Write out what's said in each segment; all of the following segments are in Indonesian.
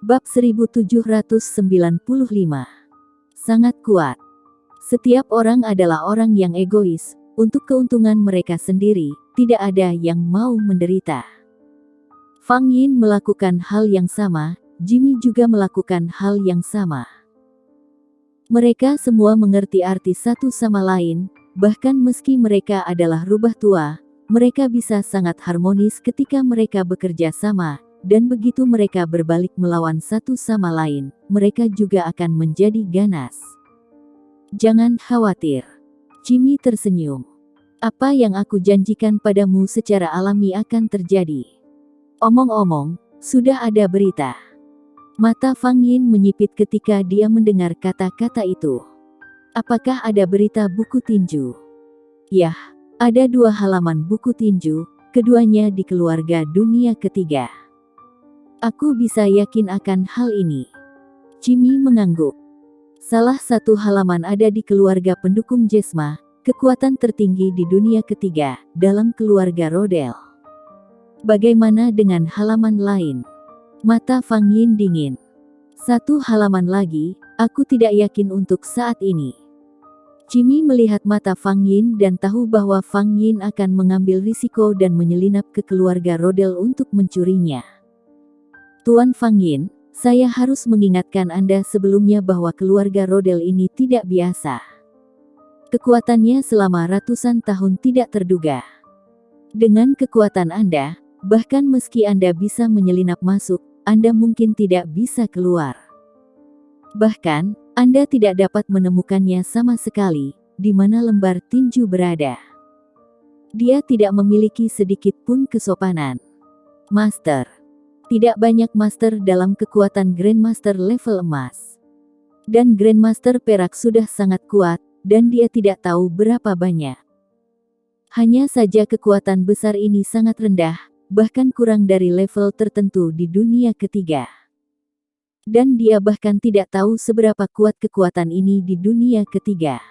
Bab 1795. Sangat kuat. Setiap orang adalah orang yang egois, untuk keuntungan mereka sendiri, tidak ada yang mau menderita. Fang Yin melakukan hal yang sama, Jimmy juga melakukan hal yang sama. Mereka semua mengerti arti satu sama lain, bahkan meski mereka adalah rubah tua, mereka bisa sangat harmonis ketika mereka bekerja sama. Dan begitu mereka berbalik melawan satu sama lain, mereka juga akan menjadi ganas. Jangan khawatir. Jimmy tersenyum. Apa yang aku janjikan padamu secara alami akan terjadi. Omong-omong, sudah ada berita. Mata Fang Yin menyipit ketika dia mendengar kata-kata itu. Apakah ada berita buku tinju? Yah, ada 2 halaman buku tinju, keduanya di keluarga dunia ketiga. Aku bisa yakin akan hal ini. Jimmy mengangguk. Salah satu halaman ada di keluarga pendukung Jesma, kekuatan tertinggi di dunia ketiga, dalam keluarga Rodel. Bagaimana dengan halaman lain? Mata Fang Yin dingin. 1 halaman lagi, aku tidak yakin untuk saat ini. Jimmy melihat mata Fang Yin dan tahu bahwa Fang Yin akan mengambil risiko dan menyelinap ke keluarga Rodel untuk mencurinya. Tuan Fang Yin, saya harus mengingatkan Anda sebelumnya bahwa keluarga Rodel ini tidak biasa. Kekuatannya selama ratusan tahun tidak terduga. Dengan kekuatan Anda, bahkan meski Anda bisa menyelinap masuk, Anda mungkin tidak bisa keluar. Bahkan, Anda tidak dapat menemukannya sama sekali, di mana lembar tinju berada. Dia tidak memiliki sedikit pun kesopanan. Master. Tidak banyak master dalam kekuatan Grandmaster level emas. Dan Grandmaster perak sudah sangat kuat, dan dia tidak tahu berapa banyak. Hanya saja kekuatan besar ini sangat rendah, bahkan kurang dari level tertentu di dunia ketiga. Dan dia bahkan tidak tahu seberapa kuat kekuatan ini di dunia ketiga.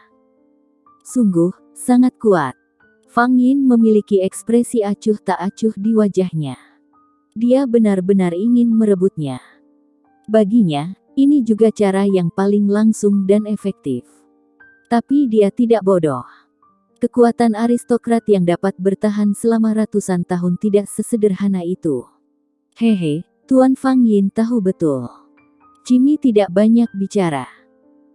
Sungguh, sangat kuat. Fang Yin memiliki ekspresi acuh tak acuh di wajahnya. Dia benar-benar ingin merebutnya. Baginya, ini juga cara yang paling langsung dan efektif. Tapi dia tidak bodoh. Kekuatan aristokrat yang dapat bertahan selama ratusan tahun tidak sesederhana itu. Hehe, Tuan Fang Yin tahu betul. Jimmy tidak banyak bicara.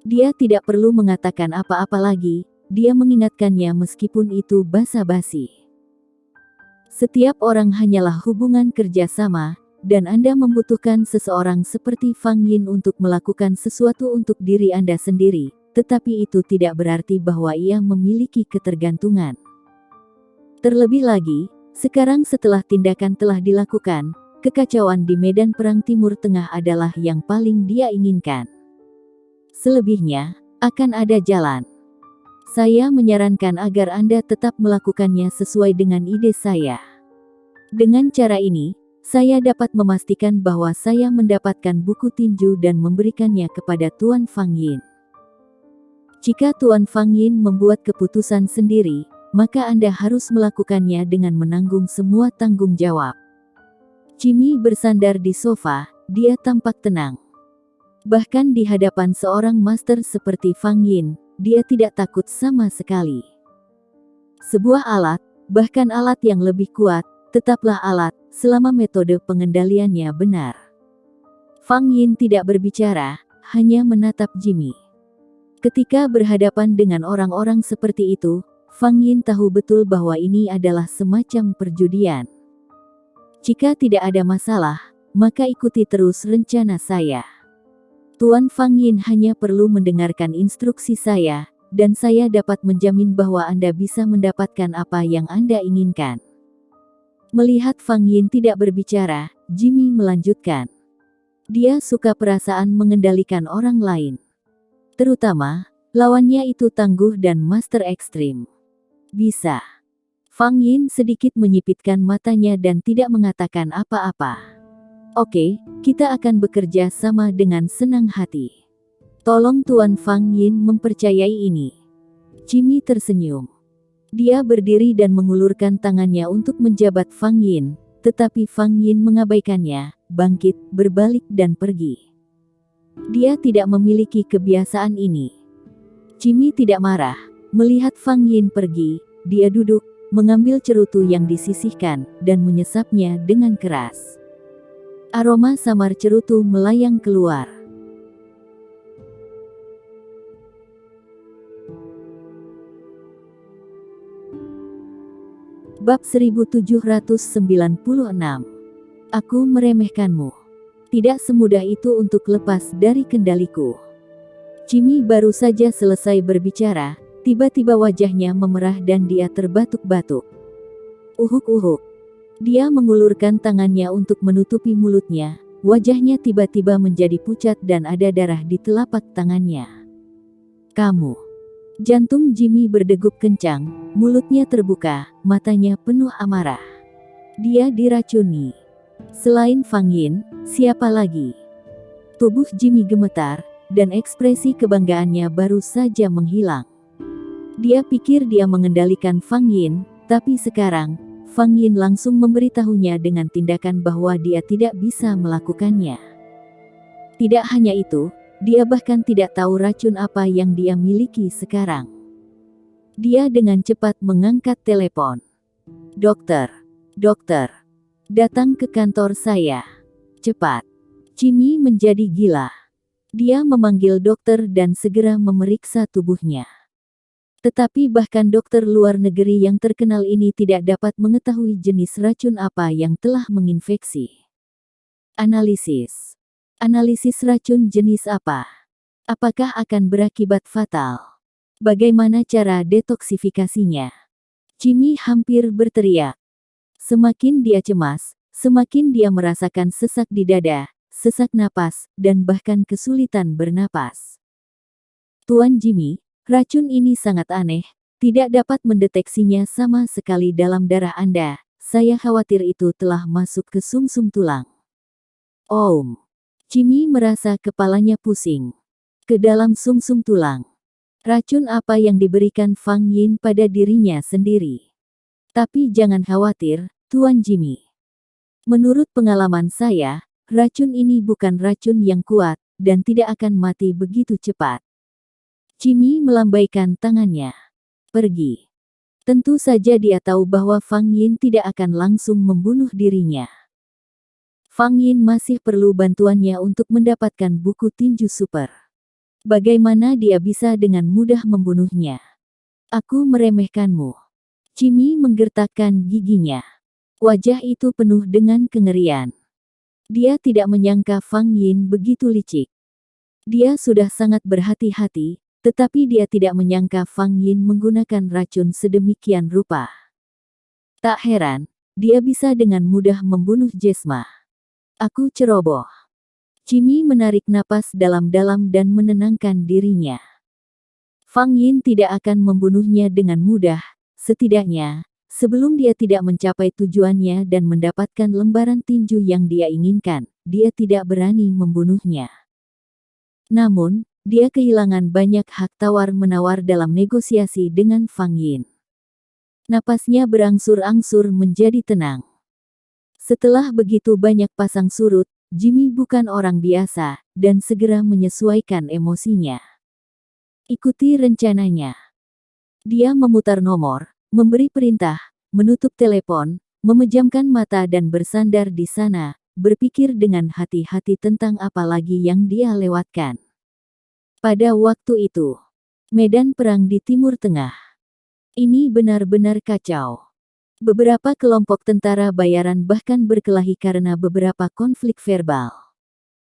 Dia tidak perlu mengatakan apa-apa lagi, dia mengingatkannya meskipun itu basa-basi. Setiap orang hanyalah hubungan kerja sama, dan Anda membutuhkan seseorang seperti Fang Yin untuk melakukan sesuatu untuk diri Anda sendiri, tetapi itu tidak berarti bahwa ia memiliki ketergantungan. Terlebih lagi, sekarang setelah tindakan telah dilakukan, kekacauan di medan perang Timur Tengah adalah yang paling dia inginkan. Selebihnya, akan ada jalan. Saya menyarankan agar Anda tetap melakukannya sesuai dengan ide saya. Dengan cara ini, saya dapat memastikan bahwa saya mendapatkan buku tinju dan memberikannya kepada Tuan Fang Yin. Jika Tuan Fang Yin membuat keputusan sendiri, maka Anda harus melakukannya dengan menanggung semua tanggung jawab. Jimmy bersandar di sofa, dia tampak tenang. Bahkan di hadapan seorang master seperti Fang Yin, dia tidak takut sama sekali. Sebuah alat, bahkan alat yang lebih kuat, tetaplah alat, selama metode pengendaliannya benar. Fang Yin tidak berbicara, hanya menatap Jimmy. Ketika berhadapan dengan orang-orang seperti itu, Fang Yin tahu betul bahwa ini adalah semacam perjudian. Jika tidak ada masalah, maka ikuti terus rencana saya. Tuan Fang Yin hanya perlu mendengarkan instruksi saya, dan saya dapat menjamin bahwa Anda bisa mendapatkan apa yang Anda inginkan. Melihat Fang Yin tidak berbicara, Jimmy melanjutkan. Dia suka perasaan mengendalikan orang lain. Terutama, lawannya itu tangguh dan master ekstrim. Bisa. Fang Yin sedikit menyipitkan matanya dan tidak mengatakan apa-apa. Oke, kita akan bekerja sama dengan senang hati. Tolong Tuan Fang Yin mempercayai ini. Jimmy tersenyum. Dia berdiri dan mengulurkan tangannya untuk menjabat Fang Yin, tetapi Fang Yin mengabaikannya, bangkit, berbalik dan pergi. Dia tidak memiliki kebiasaan ini. Jimmy tidak marah. Melihat Fang Yin pergi, dia duduk, mengambil cerutu yang disisihkan, dan menyesapnya dengan keras. Aroma samar cerutu melayang keluar. Bab 1796. Aku meremehkanmu. Tidak semudah itu untuk lepas dari kendaliku. Jimmy baru saja selesai berbicara, tiba-tiba wajahnya memerah dan dia terbatuk-batuk. Uhuk-uhuk. Dia mengulurkan tangannya untuk menutupi mulutnya, wajahnya tiba-tiba menjadi pucat dan ada darah di telapak tangannya. Kamu. Jantung Jimmy berdegup kencang, mulutnya terbuka, matanya penuh amarah. Dia diracuni. Selain Fang Yin, siapa lagi? Tubuh Jimmy gemetar, dan ekspresi kebanggaannya baru saja menghilang. Dia pikir dia mengendalikan Fang Yin, tapi sekarang, Fang Yin langsung memberitahunya dengan tindakan bahwa dia tidak bisa melakukannya. Tidak hanya itu, dia bahkan tidak tahu racun apa yang dia miliki sekarang. Dia dengan cepat mengangkat telepon. Dokter, dokter, datang ke kantor saya. Cepat. Jimmy menjadi gila. Dia memanggil dokter dan segera memeriksa tubuhnya. Tetapi bahkan dokter luar negeri yang terkenal ini tidak dapat mengetahui jenis racun apa yang telah menginfeksi. Analisis. Analisis racun jenis apa? Apakah akan berakibat fatal? Bagaimana cara detoksifikasinya? Jimmy hampir berteriak. Semakin dia cemas, semakin dia merasakan sesak di dada, sesak napas, dan bahkan kesulitan bernapas. Tuan Jimmy, racun ini sangat aneh, tidak dapat mendeteksinya sama sekali dalam darah Anda. Saya khawatir itu telah masuk ke sumsum tulang. Jimmy merasa kepalanya pusing. Ke dalam sumsum tulang. Racun apa yang diberikan Fang Yin pada dirinya sendiri? Tapi jangan khawatir, Tuan Jimmy. Menurut pengalaman saya, racun ini bukan racun yang kuat, dan tidak akan mati begitu cepat. Jimmy melambaikan tangannya. Pergi. Tentu saja dia tahu bahwa Fang Yin tidak akan langsung membunuh dirinya. Fang Yin masih perlu bantuannya untuk mendapatkan buku tinju super. Bagaimana dia bisa dengan mudah membunuhnya? Aku meremehkanmu. Jimmy menggertakkan giginya. Wajah itu penuh dengan kengerian. Dia tidak menyangka Fang Yin begitu licik. Dia sudah sangat berhati-hati, tetapi dia tidak menyangka Fang Yin menggunakan racun sedemikian rupa. Tak heran, dia bisa dengan mudah membunuh Jesma. Aku ceroboh. Jimmy menarik napas dalam-dalam dan menenangkan dirinya. Fang Yin tidak akan membunuhnya dengan mudah, setidaknya, sebelum dia tidak mencapai tujuannya dan mendapatkan lembaran tinju yang dia inginkan, dia tidak berani membunuhnya. Namun, dia kehilangan banyak hak tawar-menawar dalam negosiasi dengan Fang Yin. Napasnya berangsur-angsur menjadi tenang. Setelah begitu banyak pasang surut, Jimmy bukan orang biasa, dan segera menyesuaikan emosinya. Ikuti rencananya. Dia memutar nomor, memberi perintah, menutup telepon, memejamkan mata dan bersandar di sana, berpikir dengan hati-hati tentang apa lagi yang dia lewatkan. Pada waktu itu, medan perang di Timur Tengah. Ini benar-benar kacau. Beberapa kelompok tentara bayaran bahkan berkelahi karena beberapa konflik verbal.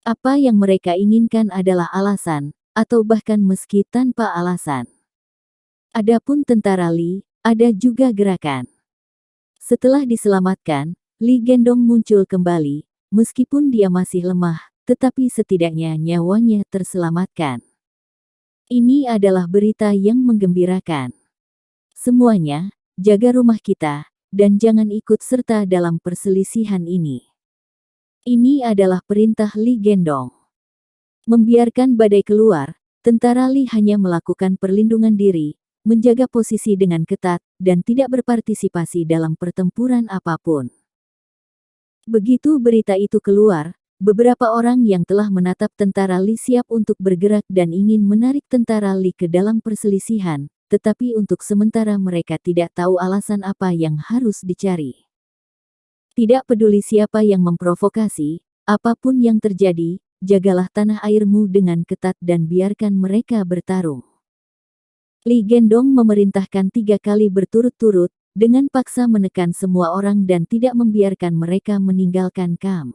Apa yang mereka inginkan adalah alasan, atau bahkan meski tanpa alasan. Adapun tentara Li, ada juga gerakan. Setelah diselamatkan, Li Gendong muncul kembali, meskipun dia masih lemah, tetapi setidaknya nyawanya terselamatkan. Ini adalah berita yang menggembirakan. Semuanya, jaga rumah kita, dan jangan ikut serta dalam perselisihan ini. Ini adalah perintah Li Gendong. Membiarkan badai keluar, tentara Li hanya melakukan perlindungan diri, menjaga posisi dengan ketat, dan tidak berpartisipasi dalam pertempuran apapun. Begitu berita itu keluar, beberapa orang yang telah menatap tentara Li siap untuk bergerak dan ingin menarik tentara Li ke dalam perselisihan, tetapi untuk sementara mereka tidak tahu alasan apa yang harus dicari. Tidak peduli siapa yang memprovokasi, apapun yang terjadi, jagalah tanah airmu dengan ketat dan biarkan mereka bertarung. Li Gendong memerintahkan 3 kali berturut-turut, dengan paksa menekan semua orang dan tidak membiarkan mereka meninggalkan kamp.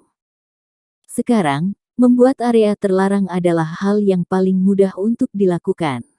Sekarang, membuat area terlarang adalah hal yang paling mudah untuk dilakukan.